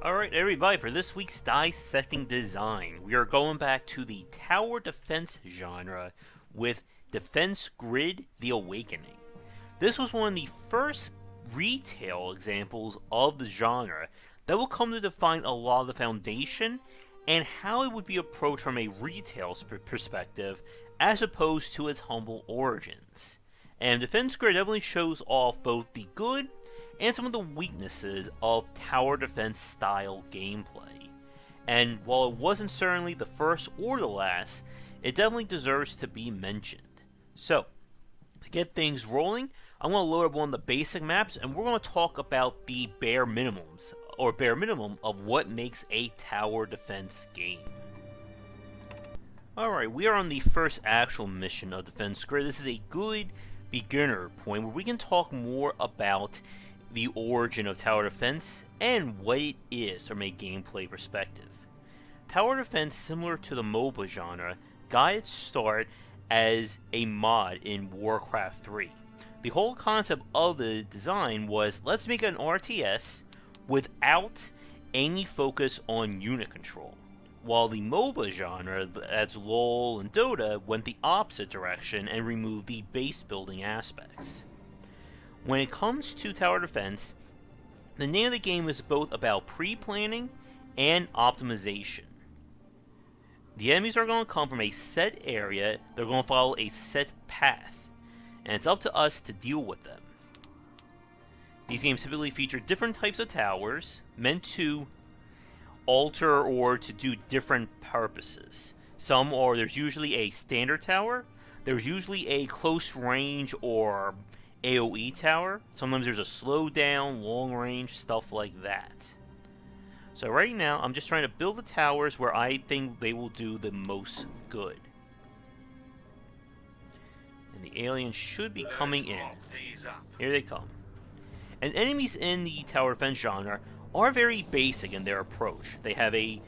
Alright everybody, for this week's Dissecting Design, we are going back to the tower defense genre with Defense Grid: The Awakening. This was one of the first retail examples of the genre that will come to define a lot of the foundation and how it would be approached from a retail perspective as opposed to its humble origins. And Defense Grid definitely shows off both the good and some of the weaknesses of tower defense style gameplay. And while it wasn't certainly the first or the last, it definitely deserves to be mentioned. So, to get things rolling, I'm going to load up one of the basic maps and we're going to talk about the bare minimum of what makes a tower defense game. Alright, we are on the first actual mission of Defense Grid. This is a good beginner point where we can talk more about the origin of tower defense and what it is from a gameplay perspective. Tower defense, similar to the MOBA genre, got its start as a mod in Warcraft 3. The whole concept of the design was, let's make an RTS without any focus on unit control. While the MOBA genre, that's LoL and Dota, went the opposite direction and removed the base building aspects. When it comes to tower defense, the name of the game is both about pre-planning and optimization. The enemies are going to come from a set area, they're going to follow a set path, and it's up to us to deal with them. These games typically feature different types of towers, meant to alter or to do different purposes. There's usually a standard tower, there's usually a close range or AoE tower. Sometimes there's a slow down, long range, stuff like that. So right now, I'm just trying to build the towers where I think they will do the most good. And the aliens should be coming in. Here they come. And enemies in the tower defense genre are very basic in their approach. They have a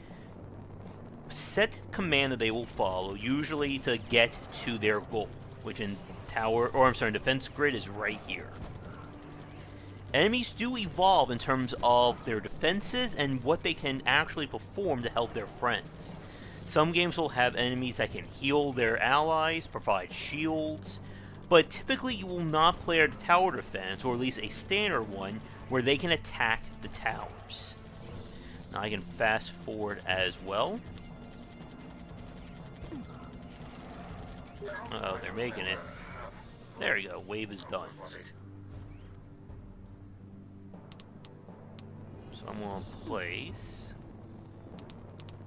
set command that they will follow, usually to get to their goal, which in Defense Grid is right here. Enemies do evolve in terms of their defenses and what they can actually perform to help their friends. Some games will have enemies that can heal their allies, provide shields, but typically you will not play a tower defense, or at least a standard one, where they can attack the towers. Now I can fast forward as well. Oh, they're making it. There you go, wave is done. So I'm going to place...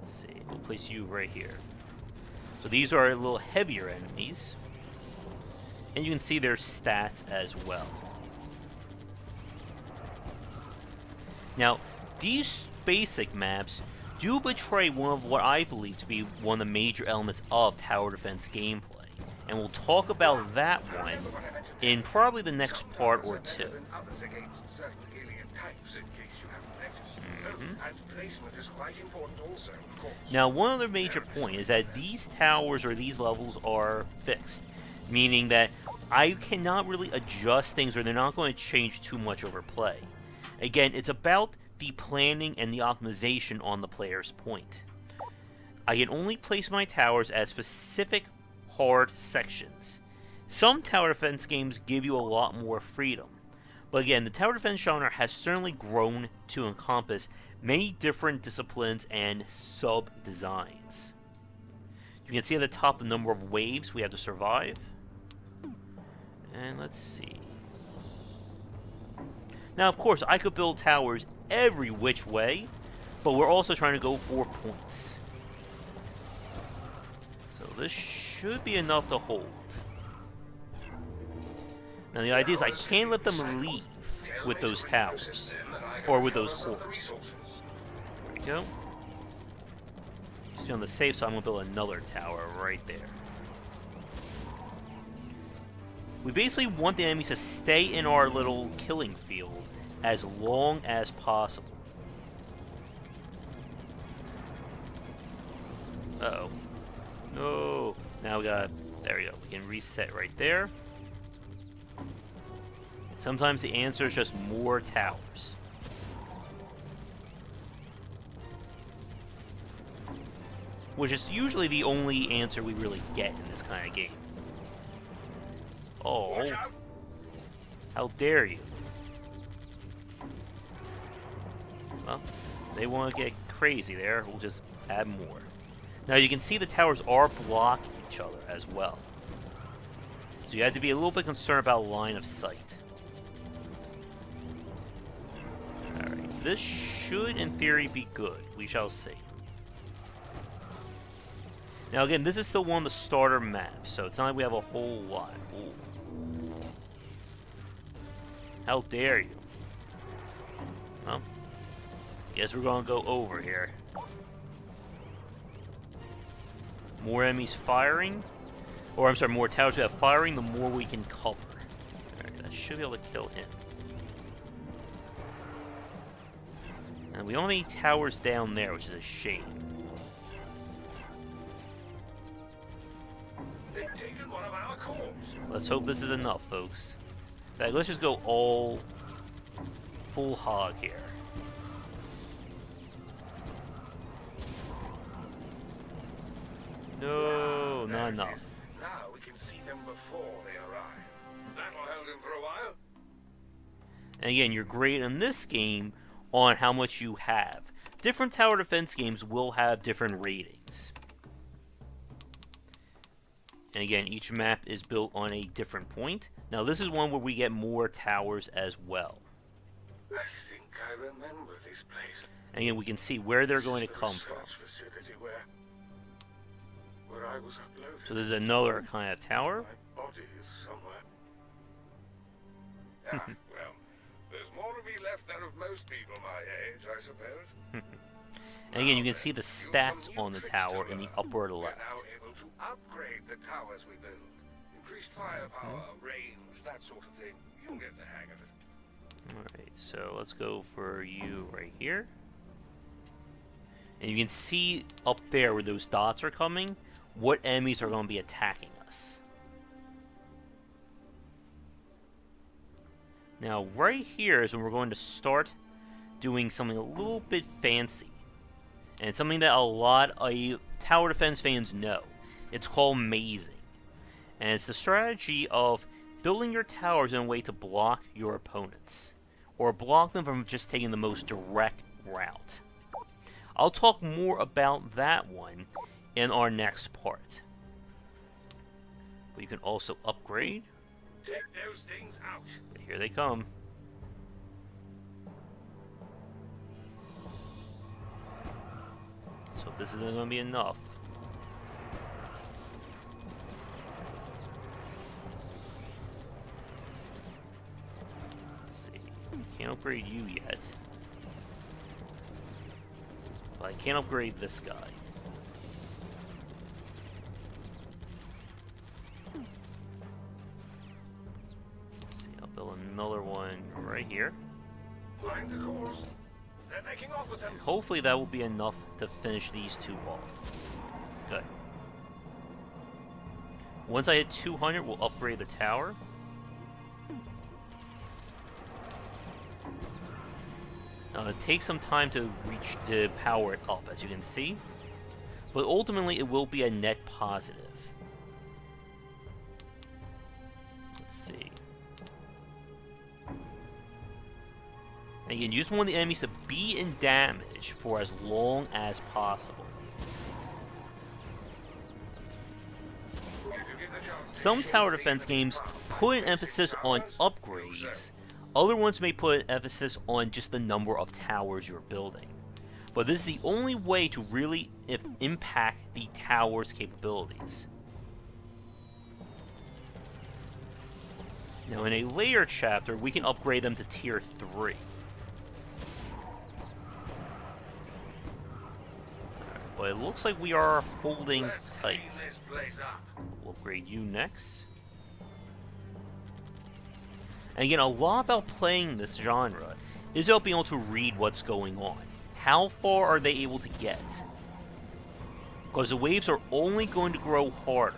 Let's see, we'll place you right here. So these are a little heavier enemies. And you can see their stats as well. Now, these basic maps do betray one of what I believe to be one of the major elements of tower defense gameplay. And we'll talk about that one in probably the next part or two. Now, one other major point is that these towers or these levels are fixed, meaning that I cannot really adjust things, or they're not going to change too much over play. Again, it's about the planning and the optimization on the player's point. I can only place my towers at specific hard sections. Some tower defense games give you a lot more freedom, but again, the tower defense genre has certainly grown to encompass many different disciplines and sub-designs. You can see at the top the number of waves we have to survive. And let's see. Now, of course, I could build towers every which way, but we're also trying to go for points. So this should be enough to hold. Now the idea is I can't let them leave with those towers, or with those cores. There we go. Just to be on the safe side, I'm going to build another tower right there. We basically want the enemies to stay in our little killing field as long as possible. Uh-oh. No. Now we got... There we go. We can reset right there. And sometimes the answer is just more towers. which is usually the only answer we really get in this kind of game. Oh, how dare you? Well, they want to get crazy there. We'll just add more. Now you can see the towers are blocking each other as well. So you have to be a little bit concerned about line of sight. Alright, this should in theory be good. We shall see. Now again, this is still one of the starter maps, so it's not like we have a whole lot. Ooh. How dare you? Well, guess we're gonna go over here. More enemies firing, or I'm sorry, more towers we have firing, the more we can cover. Alright, that should be able to kill him. And we don't have any towers down there, which is a shame. They've taken one of our corps. Let's hope this is enough, folks. In fact, let's just go all full hog here. No, not enough. Now we can see them before they arrive. That'll hold them for a while. And again, you're great in this game on how much you have. Different tower defense games will have different ratings. And again, each map is built on a different point. Now this is one where we get more towers as well. I think I remember this place. And again, we can see where they're going to come from. Facility where I was uploaded. So this is another kind of tower. My body is somewhere. Well, there's more to be left there of most people my age, I suppose. And again, you can see the stats on the tower in the upper left. We're now able to upgrade the towers we build. Increased firepower, range, that sort of thing. You'll get the hang of it. Alright, so let's go for you right here. And you can see up there where those dots are coming, what enemies are going to be attacking us. Now, right here is when we're going to start doing something a little bit fancy. And it's something that a lot of tower defense fans know. It's called mazing. And it's the strategy of building your towers in a way to block your opponents. Or block them from just taking the most direct route. I'll talk more about that one in our next part. But you can also upgrade. Take those things out. Here they come. So this isn't going to be enough. Let's see. Can't upgrade you yet. But I can't upgrade this guy. Let's see, I'll build another one right here. Find the cores. They're making off with them. And hopefully that will be enough to finish these two off. Good. Once I hit 200, we'll upgrade the tower. It takes some time to power it up, as you can see. But ultimately, it will be a net positive. Let's see. Again, you just want the enemies to be in damage for as long as possible. Some tower defense games put an emphasis on upgrades. Other ones may put an emphasis on just the number of towers you're building. But this is the only way to really impact the tower's capabilities. Now in a later chapter, we can upgrade them to tier 3. But it looks like we are holding tight. We'll upgrade you next. And again, a lot about playing this genre is about being able to read what's going on. How far are they able to get? Because the waves are only going to grow harder.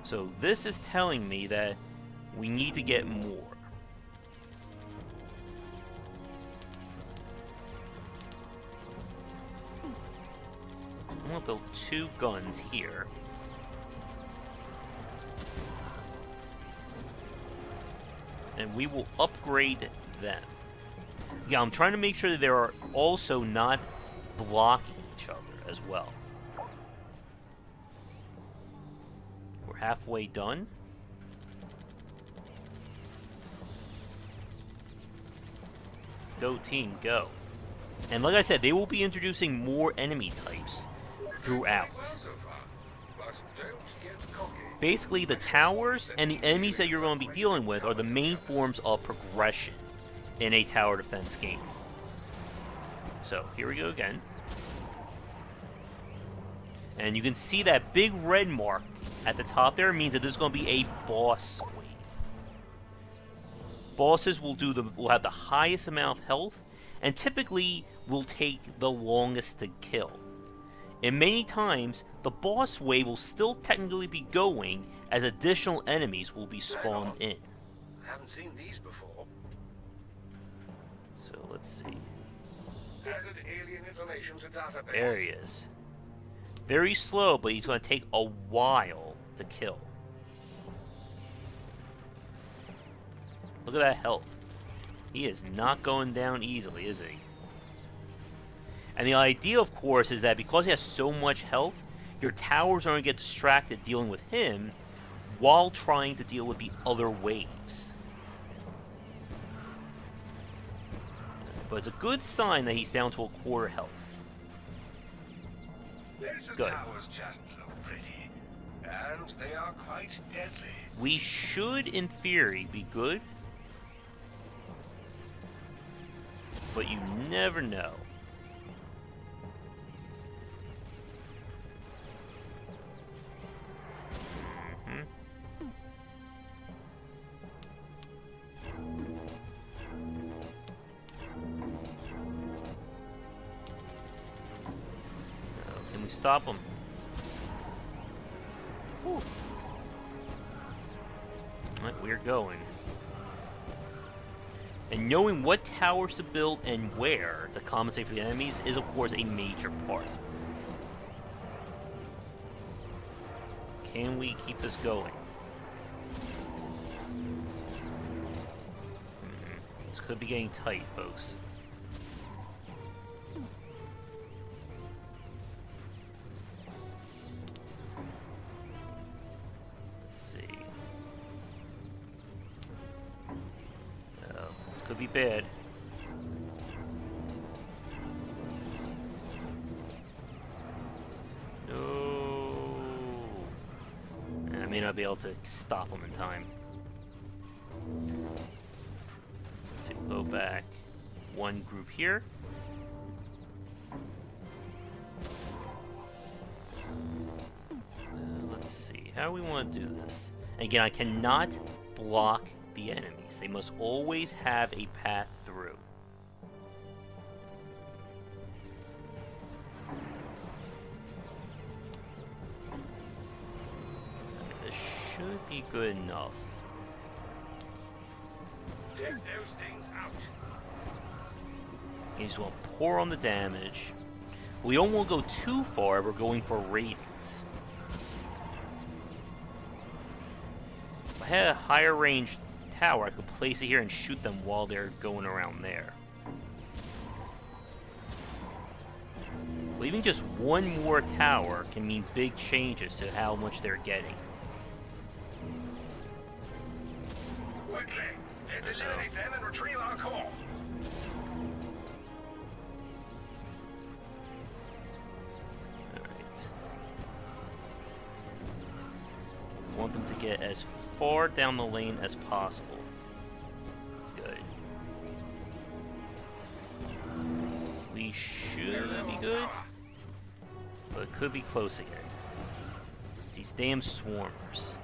So this is telling me that we need to get more. I'm gonna build 2 guns here. And we will upgrade them. Yeah, I'm trying to make sure that they are also not blocking each other as well. We're halfway done. Go team, go. And like I said, they will be introducing more enemy types throughout. Basically, the towers and the enemies that you're going to be dealing with are the main forms of progression in a tower defense game. So, here we go again. And you can see that big red mark at the top there means that this is going to be a boss wave. Bosses will have the highest amount of health and typically will take the longest to kill. And many times, the boss wave will still technically be going as additional enemies will be spawned in. I haven't seen these before. So let's see. Added alien information to database. There he is. Very slow, but he's going to take a while to kill. Look at that health. He is not going down easily, is he? And the idea, of course, is that because he has so much health, your towers are going to get distracted dealing with him while trying to deal with the other waves. But it's a good sign that he's down to a quarter health. Good. Towers just look pretty, and they are quite deadly. We should, in theory, be good. But you never know. Can we stop him? Whew. Right, we're going. And knowing what towers to build and where to compensate for the enemies is, of course, a major part. Can we keep this going? This could be getting tight, folks. Let's see. Oh, this could be bad. I may not be able to stop them in time. Let's see, we'll go back one group here. Let's see, how do we want to do this? Again, I cannot block the enemies. They must always have a path through. Should be good enough. Take those things out. You just want to pour on the damage. We don't want to go too far if we're going for ratings. If I had a higher range tower, I could place it here and shoot them while they're going around there. But even just one more tower can mean big changes to how much they're getting. Quickly, let's eliminate them and retrieve our core. Alright. Want them to get as far down the lane as possible. Good. We should be good, but it could be close again. These damn swarmers.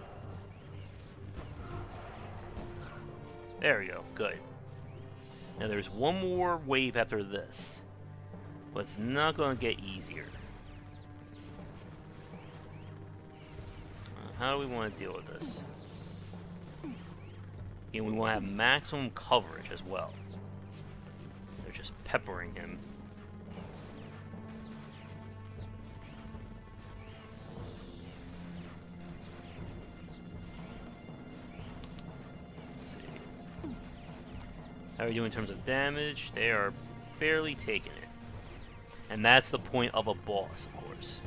There we go, good. Now there's one more wave after this, but it's not going to get easier. How do we want to deal with this? And we want to have maximum coverage as well. They're just peppering him. How are we doing in terms of damage? They are barely taking it. And that's the point of a boss, of course.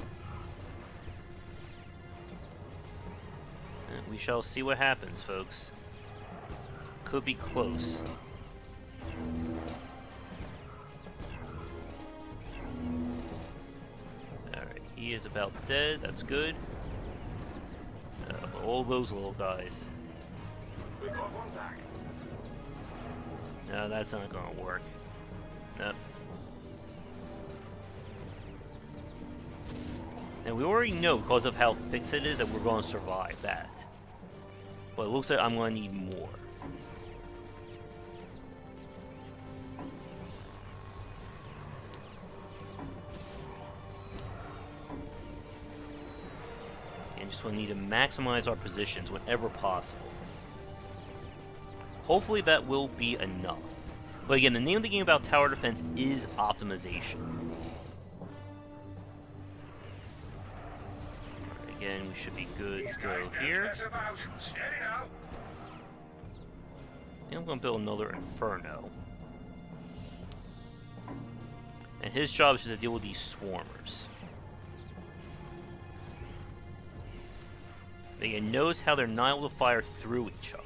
And we shall see what happens, folks. Could be close. Alright, he is about dead. That's good. All those little guys. We've got one back. No, that's not gonna work. Nope. And we already know, because of how fixed it is, that we're going to survive that. But it looks like I'm going to need more. And just going to need to maximize our positions whenever possible. Hopefully that will be enough. But again, the name of the game about tower defense is optimization. Again, we should be good to go here. And I'm going to build another Inferno. And his job is just to deal with these swarmers. Again, notice how they're not able to fire through each other.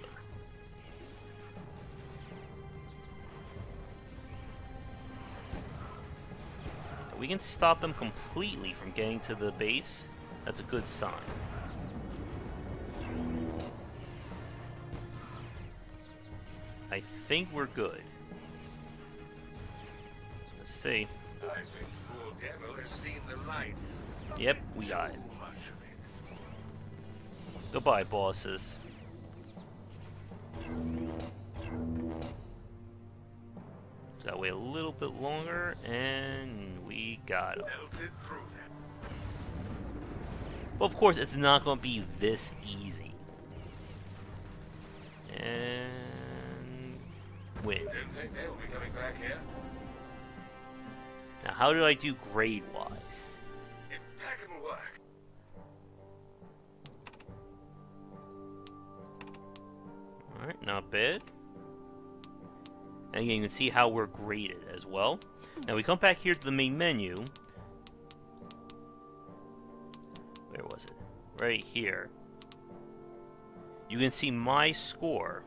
We can stop them completely from getting to the base. That's a good sign. I think we're good. Let's see. I think poor devil has seen the lights. Yep, we got it. Goodbye, bosses. So that way a little bit longer, and we got him. Well, of course, it's not going to be this easy. And win. Didn't think they'll be coming back here. Now, how do I do grade-wise? Impeccable work. Alright, not bad. And again, you can see how we're graded as well. Now, we come back here to the main menu. Where was it? Right here. You can see my score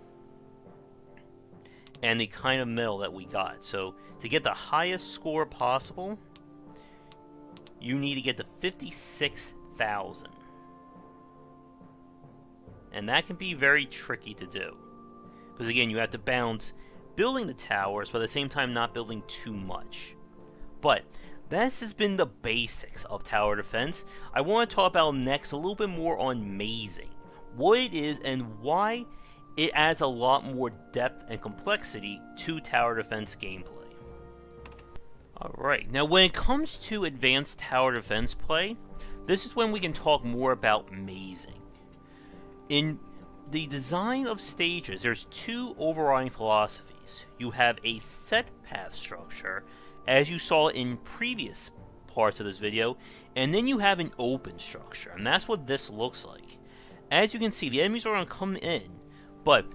and the kind of medal that we got. So, to get the highest score possible, you need to get to 56,000. And that can be very tricky to do. Because again, you have to balance building the towers, but at the same time not building too much. But this has been the basics of tower defense. I want to talk about next a little bit more on mazing. What it is and why it adds a lot more depth and complexity to tower defense gameplay. Alright, now when it comes to advanced tower defense play, this is when we can talk more about mazing. In the design of stages, there's two overriding philosophies. You have a set path structure, as you saw in previous parts of this video, and then you have an open structure, and that's what this looks like. As you can see, the enemies are going to come in, but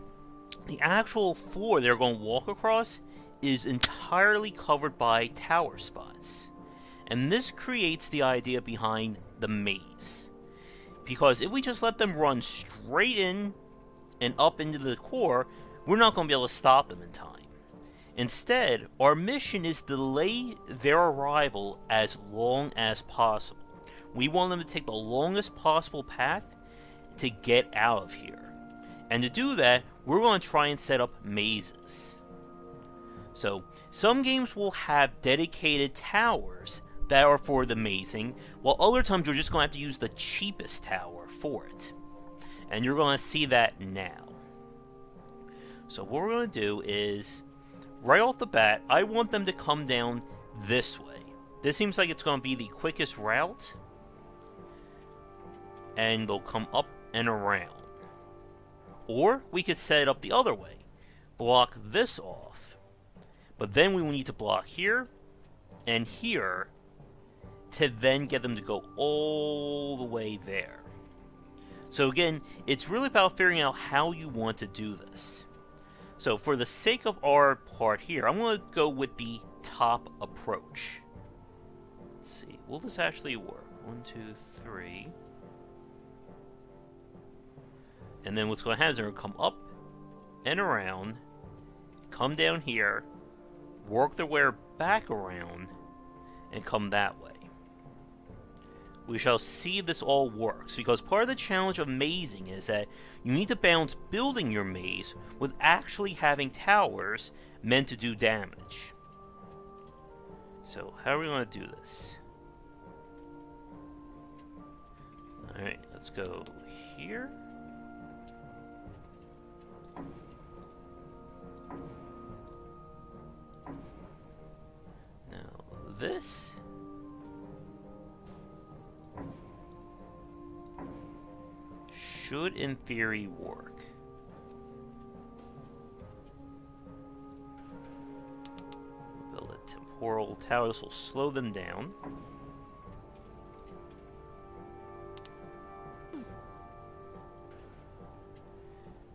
the actual floor they're going to walk across is entirely covered by tower spots. And this creates the idea behind the maze. Because if we just let them run straight in and up into the core, we're not going to be able to stop them in time. Instead, our mission is to delay their arrival as long as possible. We want them to take the longest possible path to get out of here. And to do that, we're going to try and set up mazes. So, some games will have dedicated towers that are for the mazing, while other times you're just going to have to use the cheapest tower for it. And you're going to see that now. So what we're going to do is, right off the bat, I want them to come down this way. This seems like it's going to be the quickest route. And they'll come up and around. Or we could set it up the other way. Block this off. But then we will need to block here and here to then get them to go all the way there. So again, it's really about figuring out how you want to do this. So for the sake of our part here, I'm going to go with the top approach. Let's see, will this actually work? 1, 2, 3. And then what's going to happen is they're going to come up and around, come down here, work their way back around, and come that way. We shall see if this all works, because part of the challenge of mazing is that you need to balance building your maze with actually having towers meant to do damage. So, how are we going to do this? Alright, let's go here. Now, this should, in theory, work. Build a temporal tower. This will slow them down.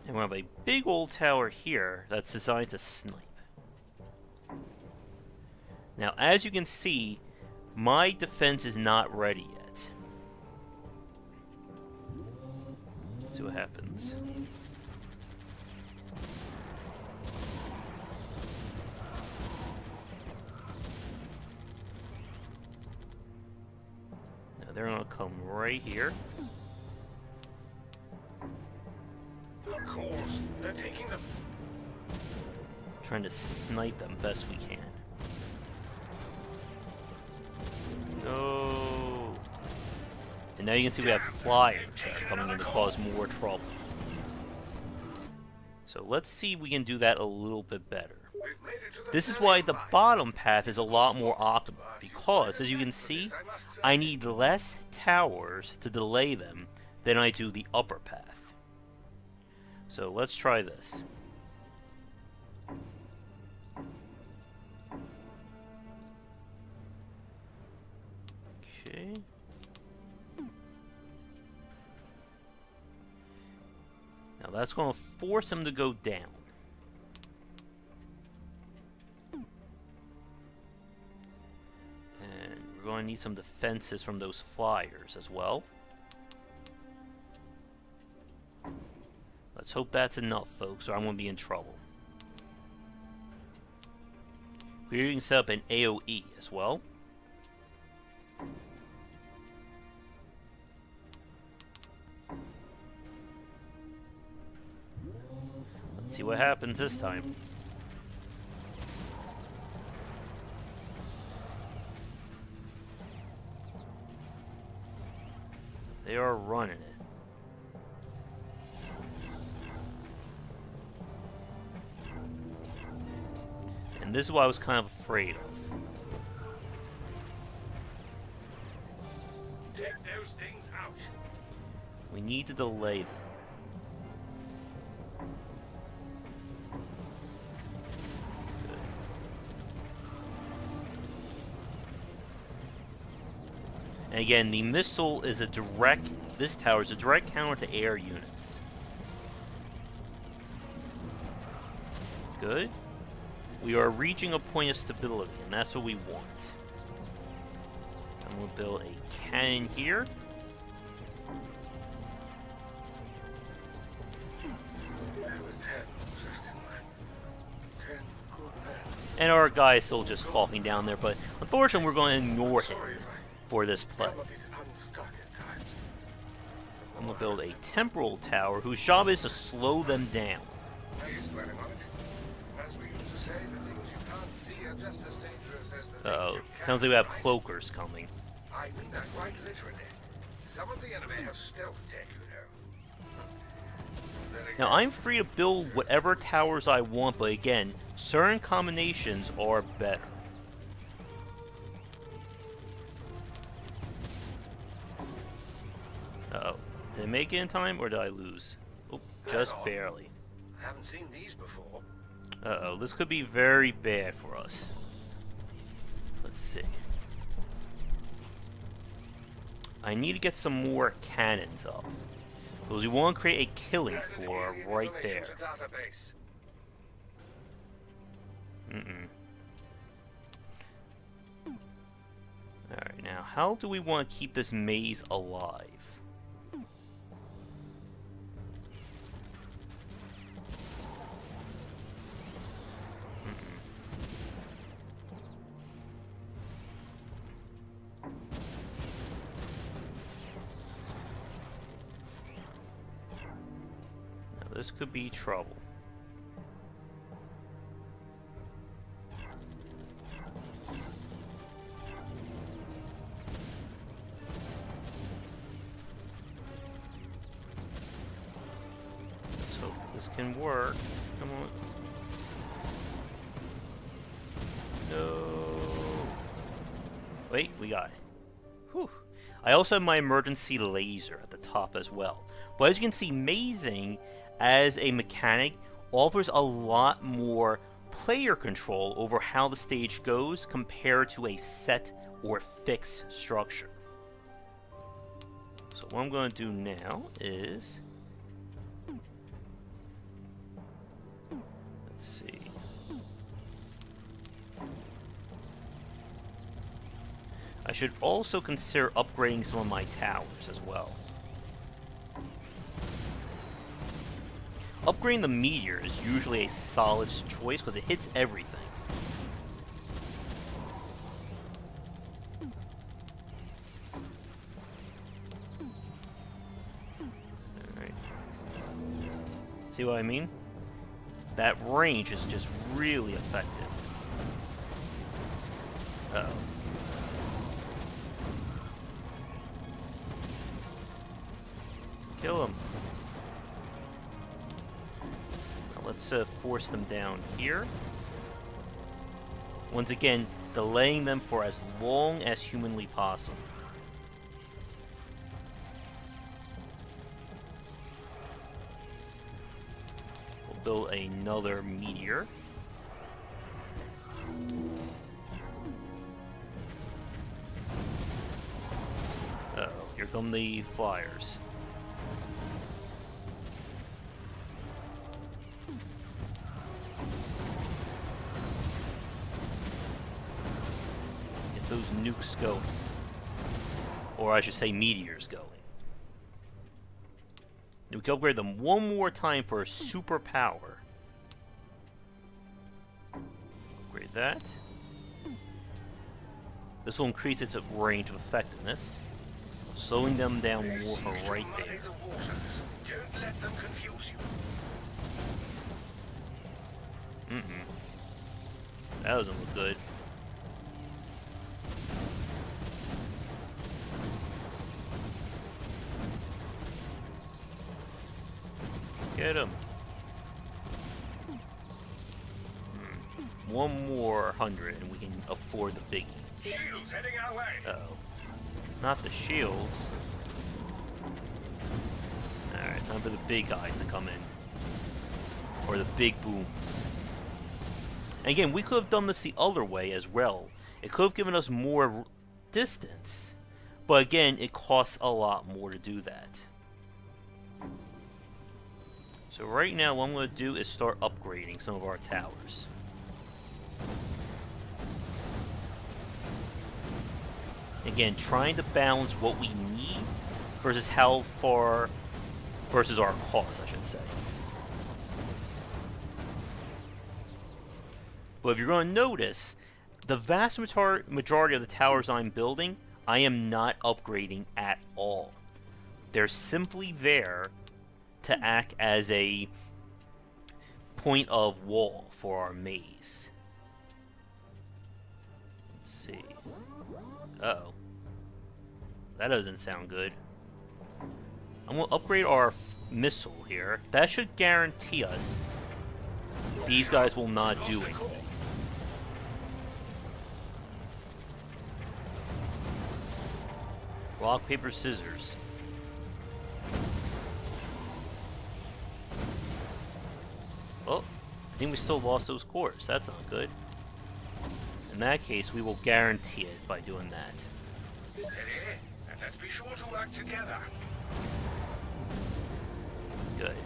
And we have a big old tower here that's designed to snipe. Now, as you can see, my defense is not ready yet. Let's see what happens. Now they're gonna come right here. Of course, they're taking them. Trying to snipe them best we can. No. And now you can see we have flyers that are coming in to cause more trouble. So let's see if we can do that a little bit better. This is why the bottom path is a lot more optimal, because as you can see, I need less towers to delay them than I do the upper path. So let's try this. Okay. Now that's going to force them to go down. And we're going to need some defenses from those flyers as well. Let's hope that's enough, folks, or I'm going to be in trouble. Here you can set up an AoE as well. Let's see what happens this time. They are running it. And this is what I was kind of afraid of. Take those things out. We need to delay them. And again, the missile is a direct, this tower is a direct counter to air units. Good. We are reaching a point of stability, and that's what we want. And we'll build a cannon here. And our guy is still just talking down there, but unfortunately we're going to ignore him for this play. I'm going to build a temporal tower whose job is to slow them down. Uh-oh. Sounds like we have cloakers coming. I mean that quite literally. Some of the enemy have stealth tech, you know. Now, I'm free to build whatever towers I want, but again, certain combinations are better. Uh-oh. Did I make it in time, or did I lose? Oh, just barely. I haven't seen these before. Uh-oh, this could be very bad for us. Let's see. I need to get some more cannons up. Because we want to create a killing floor right there. Mm-mm. Alright, now how do we want to keep this maze alive? This could be trouble. Let's hope this can work. Come on. No. Wait, we got it. Whew. I also have my emergency laser at the top as well. But as you can see, mazing as a mechanic offers a lot more player control over how the stage goes compared to a set or fixed structure. So what I'm going to do now is, let's see. I should also consider upgrading some of my towers as well. Upgrading the meteor is usually a solid choice because it hits everything. Alright. See what I mean? That range is just really effective. Uh-oh. Kill him. Let's force them down here. Once again, delaying them for as long as humanly possible. We'll build another meteor. Uh-oh, here come the flyers. Those nukes going. Or I should say meteors going. We can upgrade them one more time for a super power. Upgrade that. This will increase its range of effectiveness, slowing them down more from right there. Don't let them confuse you. That doesn't look good. Get him. One more 100 and we can afford the biggie. Shields heading our way. Uh-oh. Not the shields. Alright, time for the big guys to come in. Or the big booms. And again, we could have done this the other way as well. It could have given us more distance. But again, it costs a lot more to do that. So right now, what I'm going to do is start upgrading some of our towers. Again, trying to balance what we need versus how far, versus our cost, I should say. But if you're going to notice, the vast majority of the towers I'm building, I am not upgrading at all. They're simply there to act as a point of wall for our maze. Let's see. Uh-oh. That doesn't sound good. I'm going to upgrade our missile here. That should guarantee us these guys will not do anything. Rock, paper, scissors. Oh, I think we still lost those cores. That's not good. In that case, we will guarantee it by doing that. Steady, and let's be sure to work together. Good.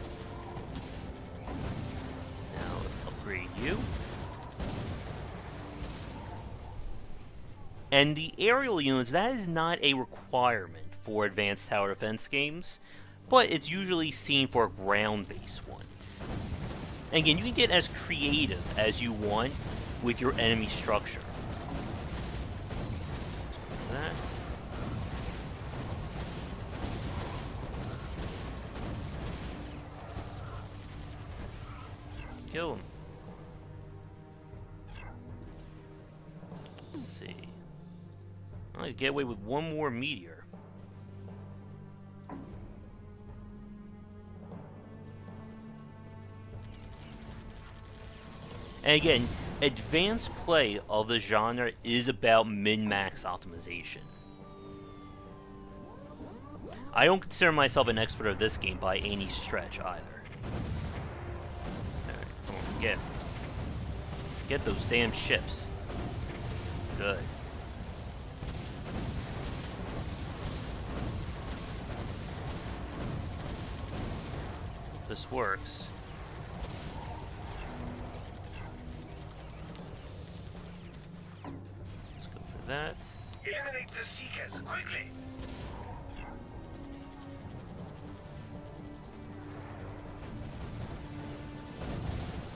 Now let's upgrade you. And the aerial units, that is not a requirement for advanced tower defense games, but it's usually seen for ground-based ones. And again, you can get as creative as you want with your enemy structure. So that. Kill him. Let's see. I get away with one more meteor. And again, advanced play of the genre is about min-max optimization. I don't consider myself an expert of this game by any stretch either. Alright, come on, get those damn ships. Good. This works. Let's go for that. Eliminate the Seekers, quickly!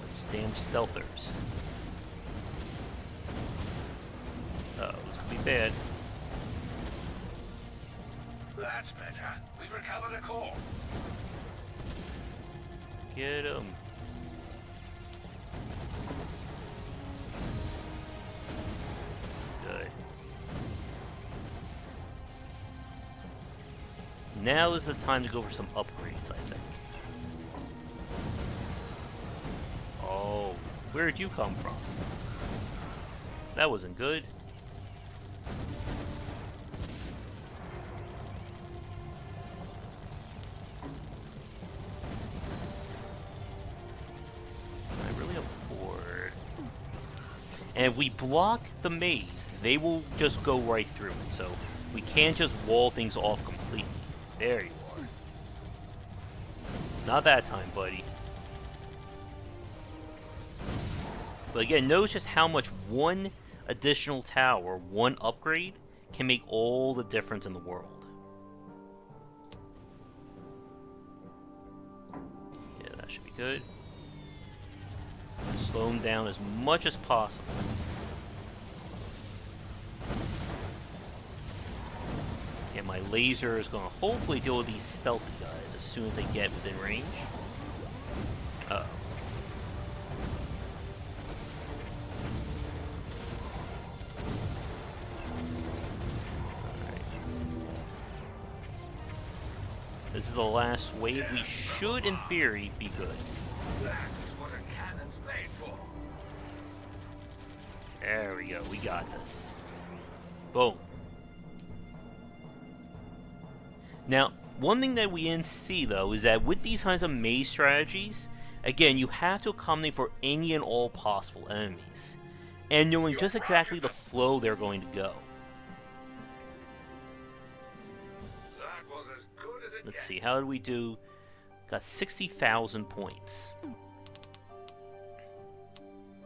Those damn stealthers. Uh-oh, this could be bad. That's better. We've recovered a core. Get him. Good. Now is the time to go for some upgrades, I think. Oh, where'd you come from? That wasn't good. And if we block the maze, they will just go right through it. So we can't just wall things off completely. There you are. Not that time, buddy. But again, notice just how much one additional tower, one upgrade, can make all the difference in the world. Yeah, that should be good. Slow them down as much as possible. Yeah, my laser is going to hopefully deal with these stealthy guys as soon as they get within range. Uh-oh. Alright. This is the last wave. We should, in theory, be good. There we go, we got this. Boom. Now, one thing that we didn't see, though, is that with these kinds of maze strategies, again, you have to accommodate for any and all possible enemies, and knowing just exactly the flow they're going to go. Let's see, how did we do? Got 60,000 points.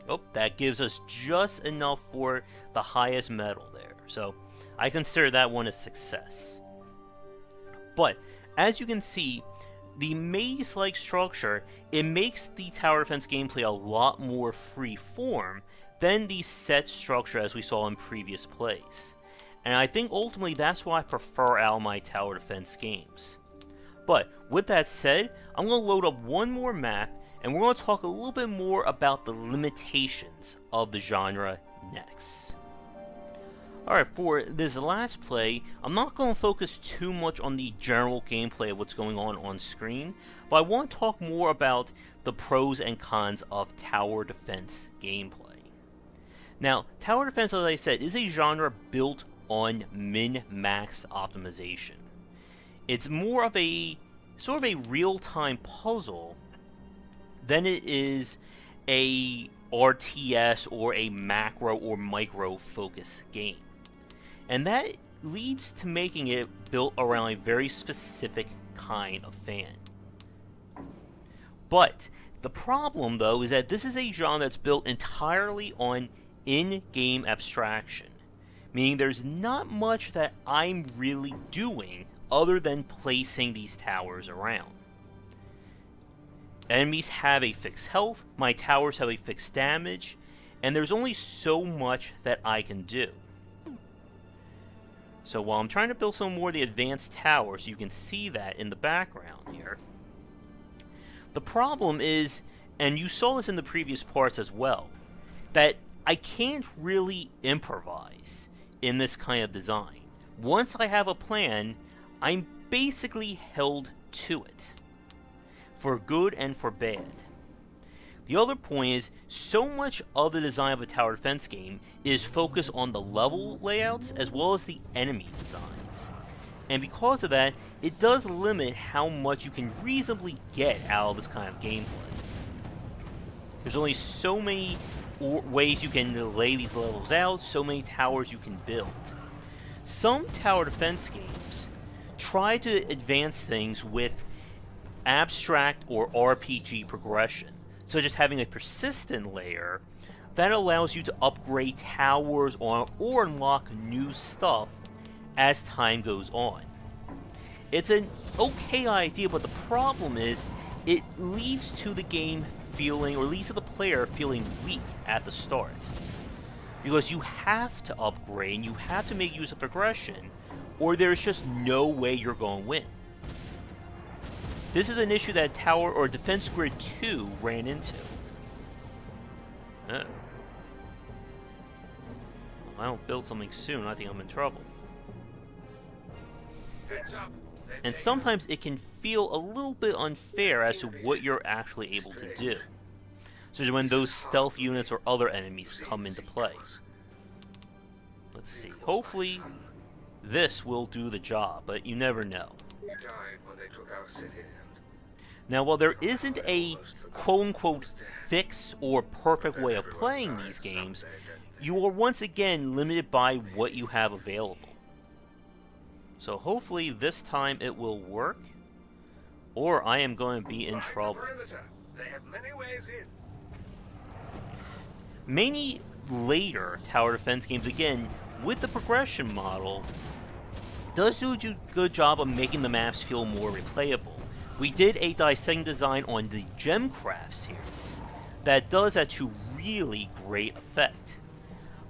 Oh, that gives us just enough for the highest medal there. So, I consider that one a success. But, as you can see, the maze-like structure, it makes the tower defense gameplay a lot more free-form than the set structure as we saw in previous plays. And I think ultimately that's why I prefer out my tower defense games. But, with that said, I'm going to load up one more map, and we're going to talk a little bit more about the limitations of the genre next. Alright, for this last play, I'm not going to focus too much on the general gameplay of what's going on screen, but I want to talk more about the pros and cons of tower defense gameplay. Now, tower defense, as I said, is a genre built on min-max optimization. It's more of a sort of a real-time puzzle than it is a RTS or a macro or micro focus game. And that leads to making it built around a very specific kind of fan. But the problem, though, is that this is a genre that's built entirely on in-game abstraction, meaning there's not much that I'm really doing other than placing these towers around. Enemies have a fixed health, my towers have a fixed damage, and there's only so much that I can do. So while I'm trying to build some more of the advanced towers, you can see that in the background here. The problem is, and you saw this in the previous parts as well, that I can't really improvise in this kind of design. Once I have a plan, I'm basically held to it, for good and for bad. The other point is, so much of the design of a tower defense game is focused on the level layouts as well as the enemy designs. And because of that, it does limit how much you can reasonably get out of this kind of gameplay. There's only so many ways you can lay these levels out, so many towers you can build. Some tower defense games try to advance things with abstract or RPG progression, such as having a persistent layer that allows you to upgrade towers or unlock new stuff as time goes on. It's an okay idea, but the problem is it leads to the game feeling, or leads to the player feeling weak at the start. Because you have to upgrade and you have to make use of progression, or there's just no way you're going to win. This is an issue that Tower or Defense Grid 2 ran into. Oh. If I don't build something soon, I think I'm in trouble. And sometimes it can feel a little bit unfair as to what you're actually able to do, such as when those stealth units or other enemies come into play. Let's see. Hopefully, this will do the job, but you never know. Now, while there isn't a quote-unquote fix or perfect way of playing these games, you are once again limited by what you have available. So hopefully this time it will work, or I am going to be in trouble. Many later tower defense games, again, with the progression model, does do a good job of making the maps feel more replayable. We did a Dissecting Design on the Gemcraft series that does that to really great effect.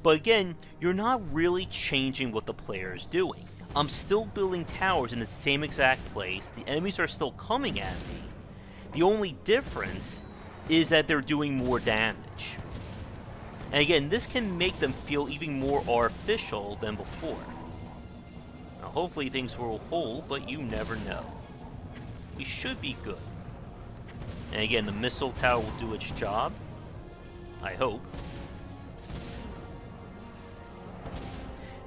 But again, you're not really changing what the player is doing. I'm still building towers in the same exact place, the enemies are still coming at me. The only difference is that they're doing more damage. And again, this can make them feel even more artificial than before. Now, hopefully things will hold, but you never know. We should be good. And again, the missile tower will do its job. I hope.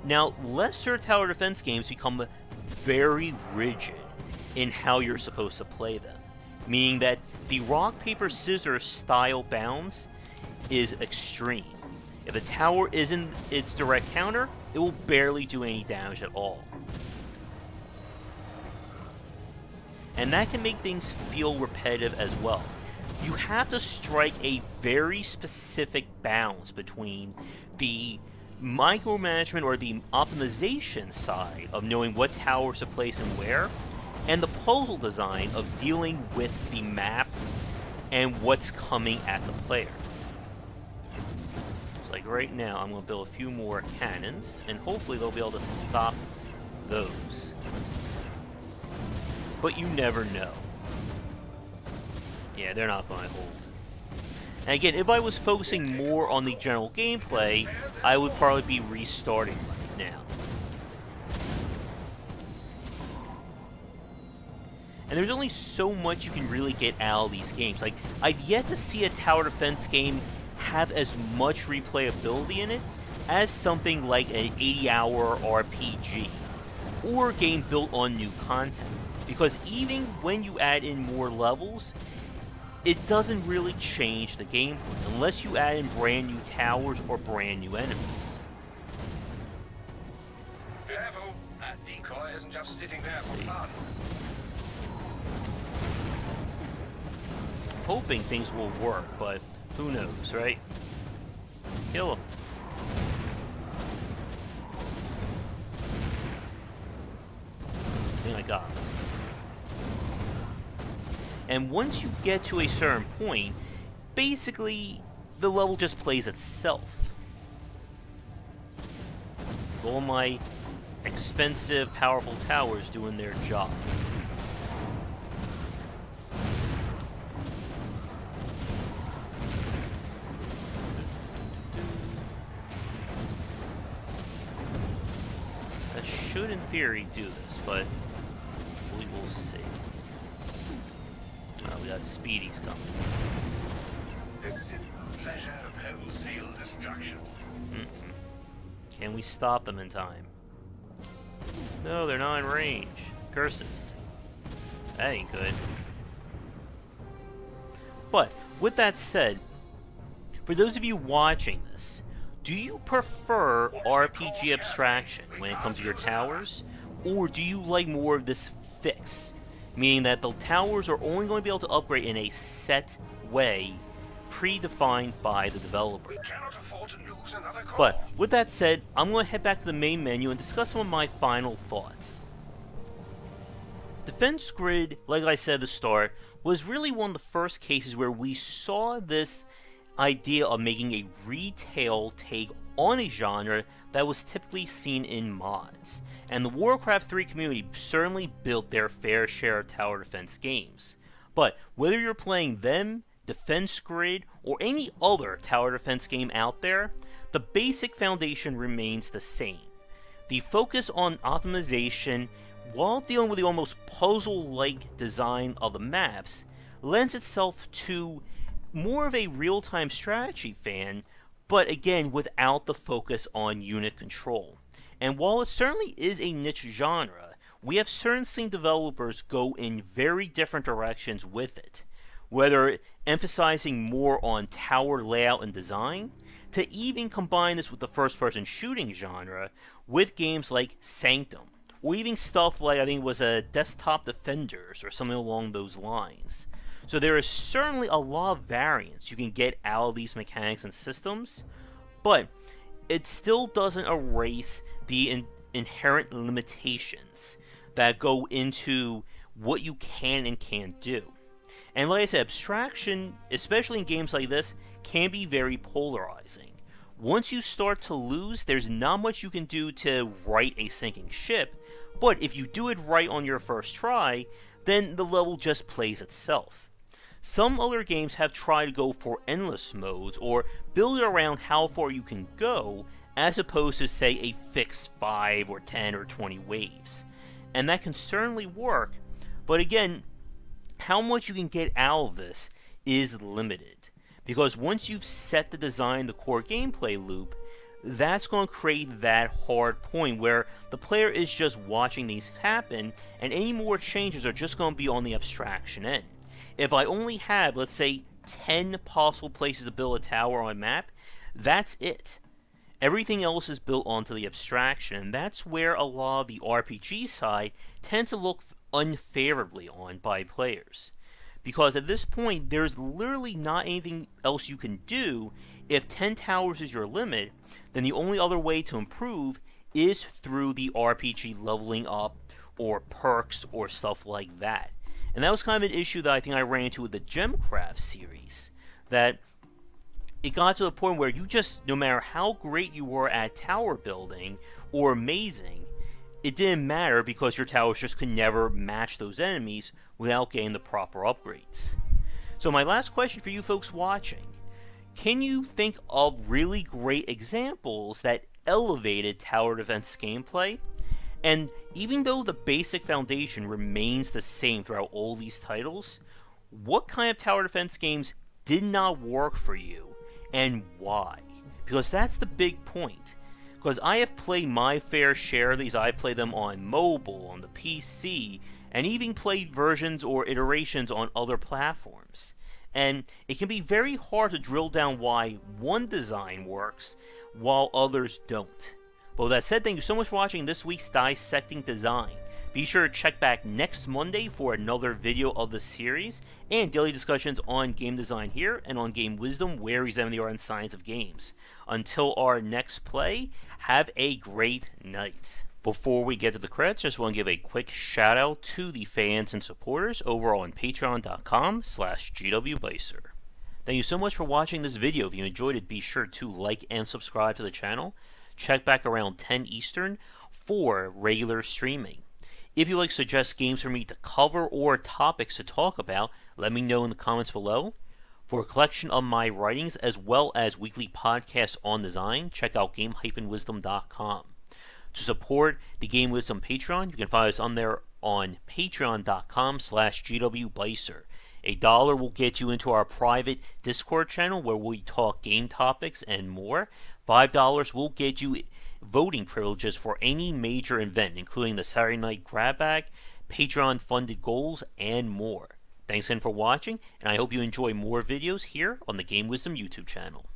Now, lesser tower defense games become very rigid in how you're supposed to play them. Meaning that the rock, paper, scissors style bounds is extreme. If the tower isn't its direct counter, it will barely do any damage at all. And that can make things feel repetitive as well. You have to strike a very specific balance between the micromanagement or the optimization side of knowing what towers to place and where, and the puzzle design of dealing with the map and what's coming at the player. So like right now, I'm going to build a few more cannons, and hopefully they'll be able to stop those. But you never know. Yeah, they're not going to hold. And again, if I was focusing more on the general gameplay, I would probably be restarting right now. And there's only so much you can really get out of these games. Like, I've yet to see a tower defense game have as much replayability in it as something like an 80-hour RPG, or a game built on new content. Because even when you add in more levels, it doesn't really change the gameplay, unless you add in brand new towers or brand new enemies. Careful, that decoy isn't just sitting there for fun. Hoping things will work, but who knows, right? Kill him. think I got him. And once you get to a certain point, basically, the level just plays itself. All my expensive, powerful towers doing their job. That should, in theory, do this, but we will see. We got Speedies coming. This is the pleasure of wholesale destruction. Can we stop them in time? No, they're not in range. Curses. That ain't good. But, with that said, for those of you watching this, do you prefer RPG abstraction when it comes to your towers? Or do you like more of this fix? Meaning that the towers are only going to be able to upgrade in a set way, predefined by the developer. But, with that said, I'm going to head back to the main menu and discuss some of my final thoughts. Defense Grid, like I said at the start, was really one of the first cases where we saw this idea of making a retail take on a genre that was typically seen in mods. And the Warcraft 3 community certainly built their fair share of tower defense games. But whether you're playing them, Defense Grid, or any other tower defense game out there, the basic foundation remains the same. The focus on optimization, while dealing with the almost puzzle-like design of the maps, lends itself to more of a real-time strategy fan, but again without the focus on unit control. And while it certainly is a niche genre, we have certainly seen developers go in very different directions with it, whether emphasizing more on tower layout and design, to even combine this with the first-person shooting genre with games like Sanctum, or even stuff like, I think it was a Desktop Defenders or something along those lines. So there is certainly a lot of variance you can get out of these mechanics and systems, but it still doesn't erase the inherent limitations that go into what you can and can't do. And like I said, abstraction, especially in games like this, can be very polarizing. Once you start to lose, there's not much you can do to right a sinking ship, but if you do it right on your first try, then the level just plays itself. Some other games have tried to go for endless modes, or build it around how far you can go, as opposed to, say, a fixed 5 or 10 or 20 waves. And that can certainly work, but again, how much you can get out of this is limited. Because once you've set the design, the core gameplay loop, that's going to create that hard point where the player is just watching these happen, and any more changes are just going to be on the abstraction end. If I only have, let's say, 10 possible places to build a tower on a map, that's it. Everything else is built onto the abstraction, and that's where a lot of the RPG side tends to look unfavorably on by players. Because at this point, there's literally not anything else you can do. If 10 towers is your limit, then the only other way to improve is through the RPG leveling up, or perks, or stuff like that. And that was kind of an issue that I think I ran into with the Gemcraft series, that it got to the point where you just, no matter how great you were at tower building, or amazing, it didn't matter because your towers just could never match those enemies without getting the proper upgrades. So my last question for you folks watching, can you think of really great examples that elevated tower defense gameplay? And even though the basic foundation remains the same throughout all these titles, what kind of tower defense games did not work for you, and why? Because that's the big point. Because I have played my fair share of these. I played them on mobile, on the PC, and even played versions or iterations on other platforms. And it can be very hard to drill down why one design works while others don't. But with that said, thank you so much for watching this week's Dissecting Design. Be sure to check back next Monday for another video of the series, and daily discussions on game design here, and on Game Wisdom, where we examine the art and science of games. Until our next play, have a great night. Before we get to the credits, just want to give a quick shout out to the fans and supporters over on patreon.com/gwbicer. Thank you so much for watching this video. If you enjoyed it, be sure to like and subscribe to the channel. Check back around 10 Eastern for regular streaming. If you'd like to suggest games for me to cover or topics to talk about, let me know in the comments below. For a collection of my writings as well as weekly podcasts on design, check out game-wisdom.com. To support the Game Wisdom Patreon, you can find us on there on patreon.com/gwbicer. $1 will get you into our private Discord channel where we talk game topics and more. $5 will get you voting privileges for any major event, including the Saturday Night Grab Bag, Patreon-funded goals, and more. Thanks again for watching, and I hope you enjoy more videos here on the Game Wisdom YouTube channel.